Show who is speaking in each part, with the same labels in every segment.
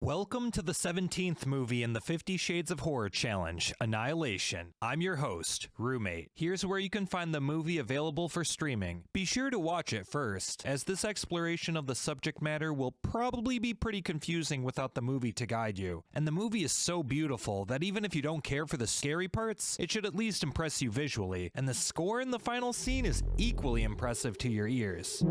Speaker 1: Welcome to the 17th movie in the 50 Shades of Horror Challenge, Annihilation. I'm your host, Roommate. Here's where you can find the movie available for streaming. Be sure to watch it first, as this exploration of the subject matter will probably be pretty confusing without the movie to guide you. And the movie is so beautiful that even if you don't care for the scary parts, it should at least impress you visually, and the score in the final scene is equally impressive to your ears.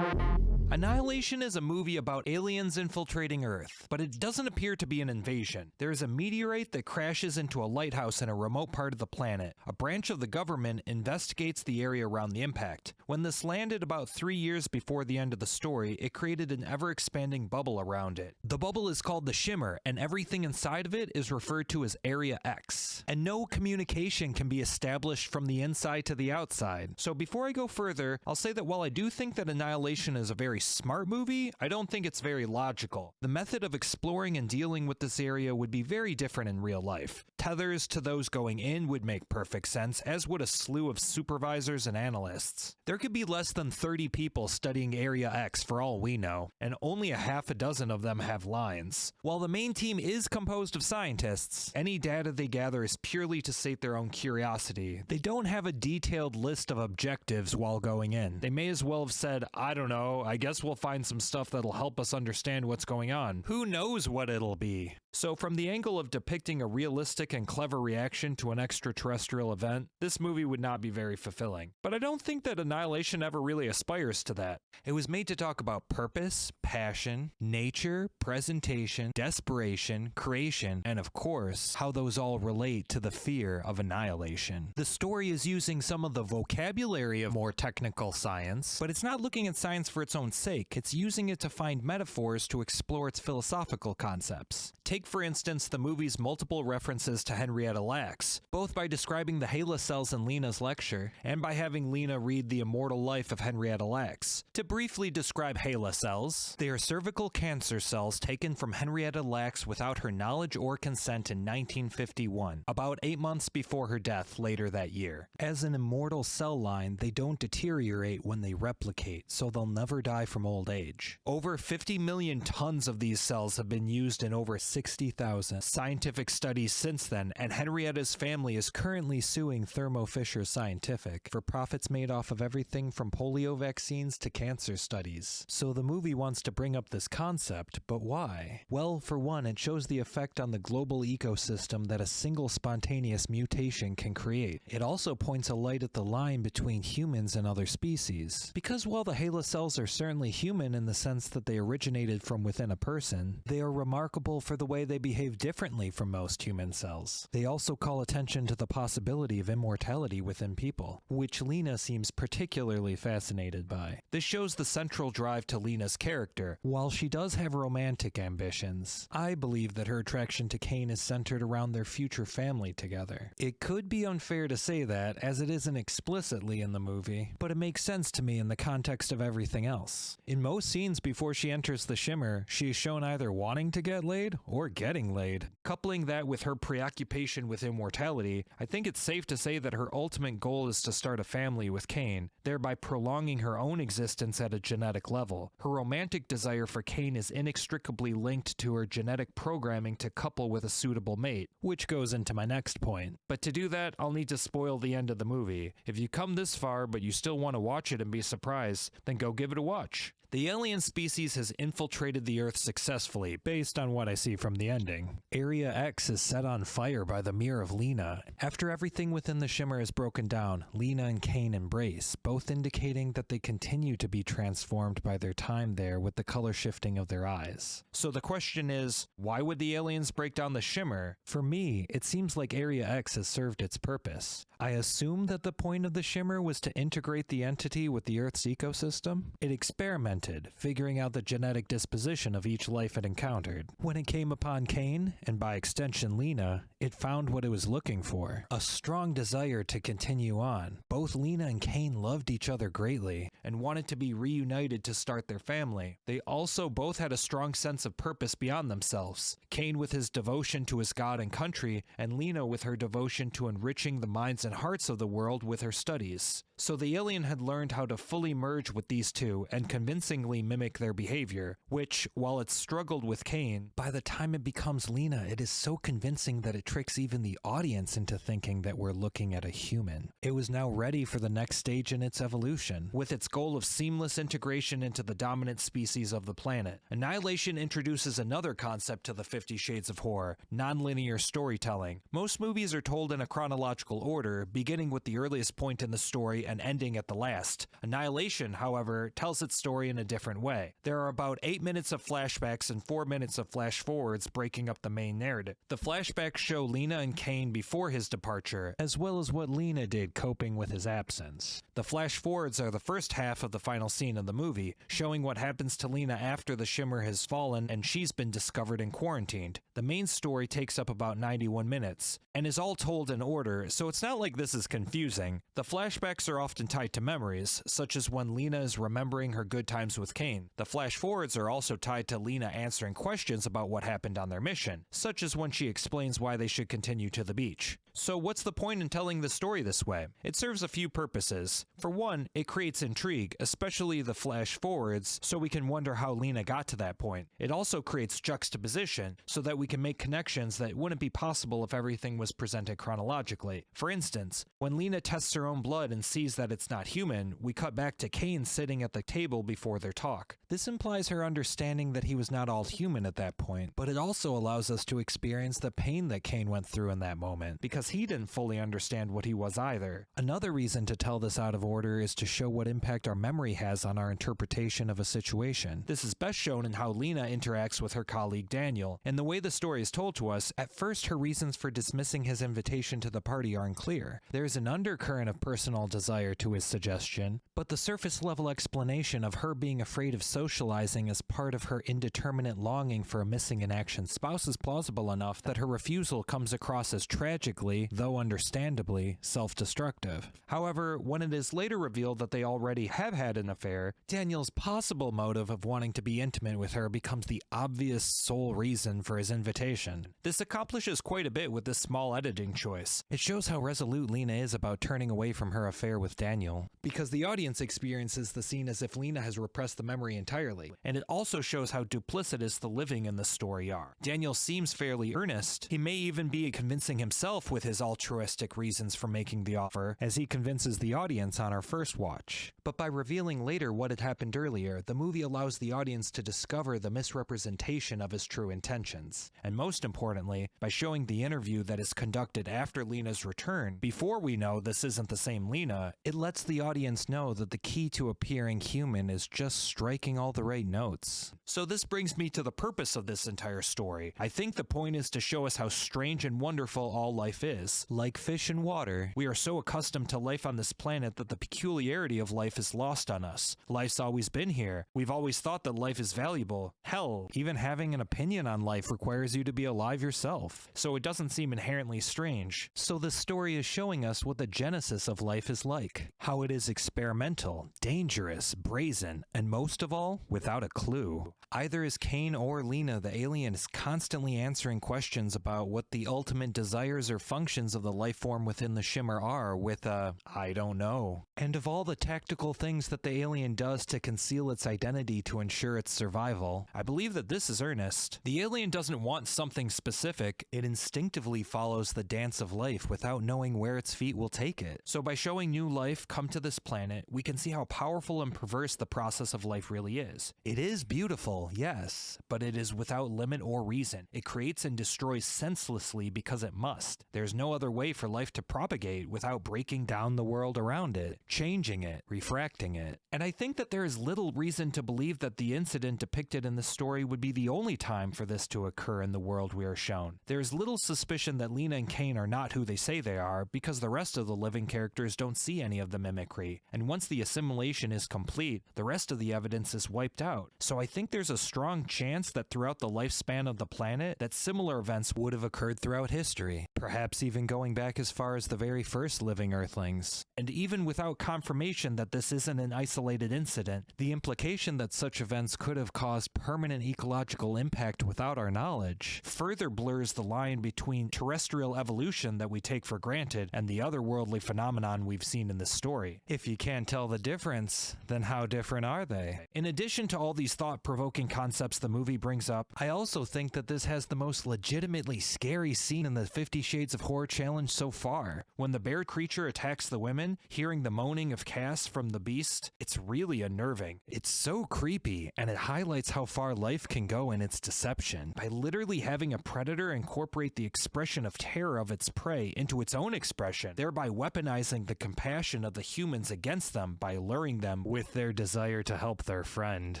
Speaker 1: Annihilation is a movie about aliens infiltrating Earth, but it doesn't appear to be an invasion. There is a meteorite that crashes into a lighthouse in a remote part of the planet. A branch of the government investigates the area around the impact. When this landed about 3 years before the end of the story, it created an ever-expanding bubble around it. The bubble is called the Shimmer, and everything inside of it is referred to as Area X. And no communication can be established from the inside to the outside. So before I go further, I'll say that while I do think that Annihilation is a very smart movie, I don't think it's very logical. The method of exploring and dealing with this area would be very different in real life. Tethers to those going in would make perfect sense, as would a slew of supervisors and analysts. There could be less than 30 people studying Area X for all we know, and only a half a dozen of them have lines. While the main team is composed of scientists, any data they gather is purely to sate their own curiosity. They don't have a detailed list of objectives while going in. They may as well have said, I don't know, I guess we'll find some stuff that'll help us understand what's going on. Who knows what it'll be? So from the angle of depicting a realistic and clever reaction to an extraterrestrial event, this movie would not be very fulfilling. But I don't think that Annihilation ever really aspires to that. It was made to talk about purpose, passion, nature, presentation, desperation, creation, and of course, how those all relate to the fear of annihilation. The story is using some of the vocabulary of more technical science, but it's not looking at science for its own sake. It's using it to find metaphors to explore its philosophical concepts. Take, for instance, the movie's multiple references to Henrietta Lacks, both by describing the HeLa cells in Lena's lecture, and by having Lena read The Immortal Life of Henrietta Lacks. To briefly describe HeLa cells, they are cervical cancer cells taken from Henrietta Lacks without her knowledge or consent in 1951, about 8 months before her death later that year. As an immortal cell line, they don't deteriorate when they replicate, so they'll never die from old age. Over 50 million tons of these cells have been used in over 60,000 scientific studies since then, and Henrietta's family is currently suing Thermo Fisher Scientific for profits made off of everything from polio vaccines to cancer studies. So the movie wants to bring up this concept, but why? Well, for one, it shows the effect on the global ecosystem that a single spontaneous mutation can create. It also points a light at the line between humans and other species. Because while the HeLa cells are certainly human in the sense that they originated from within a person, they are remarkable for the way they behave differently from most human cells. They also call attention to the possibility of immortality within people, which Lena seems particularly fascinated by. This shows the central drive to Lena's character. While she does have romantic ambitions, I believe that her attraction to Kane is centered around their future family together. It could be unfair to say that, as it isn't explicitly in the movie, but it makes sense to me in the context of everything else. In most scenes before she enters the Shimmer, she is shown either wanting to get laid or getting laid. Coupling that with her preoccupation with immortality, I think it's safe to say that her ultimate goal is to start a family with Kane, thereby prolonging her own existence at a genetic level. Her romantic desire for Kane is inextricably linked to her genetic programming to couple with a suitable mate, which goes into my next point. But to do that, I'll need to spoil the end of the movie. If you come this far but you still want to watch it and be surprised, then go give it a watch. The alien species has infiltrated the Earth successfully, based on what I see from the ending. Area X is set on fire by the mirror of Lena. After everything within the Shimmer is broken down, Lena and Kane embrace, both indicating that they continue to be transformed by their time there with the color shifting of their eyes. So the question is, why would the aliens break down the Shimmer? For me, it seems like Area X has served its purpose. I assume that the point of the Shimmer was to integrate the entity with the Earth's ecosystem. It experimented, figuring out the genetic disposition of each life it encountered. When it came upon Kane, and by extension Lena, it found what it was looking for, a strong desire to continue on. Both Lena and Cain loved each other greatly and wanted to be reunited to start their family. They also both had a strong sense of purpose beyond themselves, Cain with his devotion to his god and country, and Lena with her devotion to enriching the minds and hearts of the world with her studies. So the alien had learned how to fully merge with these two and convincingly mimic their behavior, which, while it struggled with Cain, by the time it becomes Lena, it is so convincing that it tricks even the audience into thinking that we're looking at a human. It was now ready for the next stage in its evolution, with its goal of seamless integration into the dominant species of the planet. Annihilation introduces another concept to the 50 Shades of Horror: nonlinear storytelling. Most movies are told in a chronological order, beginning with the earliest point in the story and ending at the last. Annihilation, however, tells its story in a different way. There are about 8 minutes of flashbacks and 4 minutes of flash forwards breaking up the main narrative. The flashbacks show Lena and Cain before his departure, as well as what Lena did coping with his absence. The flash forwards are the first half of the final scene of the movie, showing what happens to Lena after the shimmer has fallen and she's been discovered and quarantined. The main story takes up about 91 minutes, and is all told in order, so it's not like this is confusing. The flashbacks are often tied to memories, such as when Lena is remembering her good times with Cain. The flash forwards are also tied to Lena answering questions about what happened on their mission, such as when she explains why they should continue to the beach. So what's the point in telling the story this way? It serves a few purposes. For one, it creates intrigue, especially the flash forwards, so we can wonder how Lena got to that point. It also creates juxtaposition, so that we can make connections that wouldn't be possible if everything was presented chronologically. For instance, when Lena tests her own blood and sees that it's not human, we cut back to Cain sitting at the table before their talk. This implies her understanding that he was not all human at that point, but it also allows us to experience the pain that Cain went through in that moment, because he didn't fully understand what he was either. Another reason to tell this out of order is to show what impact our memory has on our interpretation of a situation. This is best shown in how Lena interacts with her colleague Daniel. And the way the story is told to us, at first her reasons for dismissing his invitation to the party are unclear. There is an undercurrent of personal desire to his suggestion, but the surface level explanation of her being afraid of socializing as part of her indeterminate longing for a missing in action spouse is plausible enough that her refusal comes across as tragically, though understandably, self-destructive. However, when it is later revealed that they already have had an affair, Daniel's possible motive of wanting to be intimate with her becomes the obvious sole reason for his invitation. This accomplishes quite a bit with this small editing choice. It shows how resolute Lena is about turning away from her affair with Daniel, because the audience experiences the scene as if Lena has repressed the memory entirely, and it also shows how duplicitous the living in the story are. Daniel seems fairly earnest. He may even be convincing himself with his altruistic reasons for making the offer, as he convinces the audience on our first watch. But by revealing later what had happened earlier, the movie allows the audience to discover the misrepresentation of his true intentions. And most importantly, by showing the interview that is conducted after Lena's return, before we know this isn't the same Lena, it lets the audience know that the key to appearing human is just striking all the right notes. So this brings me to the purpose of this entire story. I think the point is to show us how strange and wonderful all life is. Like fish in water, we are so accustomed to life on this planet that the peculiarity of life is lost on us. Life's always been here. We've always thought that life is valuable. Hell, even having an opinion on life requires you to be alive yourself, so it doesn't seem inherently strange. So this story is showing us what the genesis of life is like. How it is experimental, dangerous, brazen, and most of all, without a clue. Either as Cain or Lena, the alien is constantly answering questions about what the ultimate desires or functions of the life form within the shimmer are with a, I don't know. And of all the tactical things that the alien does to conceal its identity to ensure its survival, I believe that this is earnest. The alien doesn't want something specific, it instinctively follows the dance of life without knowing where its feet will take it. So by showing new life come to this planet, we can see how powerful and perverse the process of life really is. It is beautiful, yes, but it is without limit or reason. It creates and destroys senselessly because it must. There's there's no other way for life to propagate without breaking down the world around it, changing it, refracting it. And I think that there is little reason to believe that the incident depicted in the story would be the only time for this to occur in the world we are shown. There is little suspicion that Lena and Kane are not who they say they are, because the rest of the living characters don't see any of the mimicry, and once the assimilation is complete, the rest of the evidence is wiped out. So I think there's a strong chance that throughout the lifespan of the planet, that similar events would have occurred throughout history, perhaps even going back as far as the very first living Earthlings. And even without confirmation that this isn't an isolated incident, the implication that such events could have caused permanent ecological impact without our knowledge further blurs the line between terrestrial evolution that we take for granted and the otherworldly phenomenon we've seen in this story. If you can't tell the difference, then how different are they? In addition to all these thought-provoking concepts the movie brings up, I also think that this has the most legitimately scary scene in the 50 Shades of Horror challenge so far. When the bear creature attacks the women, hearing the moaning of Cass from the beast, it's really unnerving. It's so creepy, and it highlights how far life can go in its deception. By literally having a predator incorporate the expression of terror of its prey into its own expression, thereby weaponizing the compassion of the humans against them by luring them with their desire to help their friend.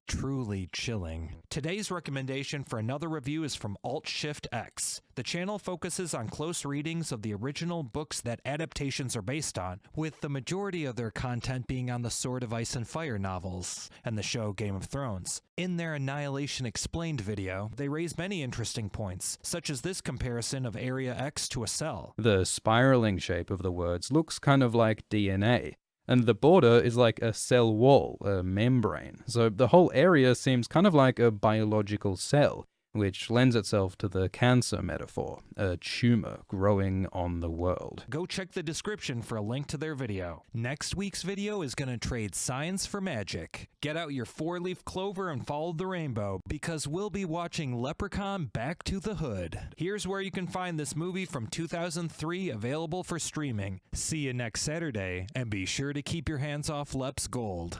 Speaker 1: Truly chilling. Today's recommendation for another review is from Alt-Shift-X. The channel focuses on close readings of the original books that adaptations are based on, with the majority of their content being on the Sword of Ice and Fire novels and the show Game of Thrones. In their Annihilation Explained video, they raise many interesting points, such as this comparison of Area X to a cell.
Speaker 2: The spiraling shape of the words looks kind of like DNA, and the border is like a cell wall, a membrane, so the whole area seems kind of like a biological cell, which lends itself to the cancer metaphor, a tumor growing on the world.
Speaker 1: Go check the description for a link to their video. Next week's video is gonna trade science for magic. Get out your 4-leaf clover and follow the rainbow, because we'll be watching Leprechaun Back to the Hood. Here's where you can find this movie from 2003 available for streaming. See you next Saturday, and be sure to keep your hands off Lep's gold.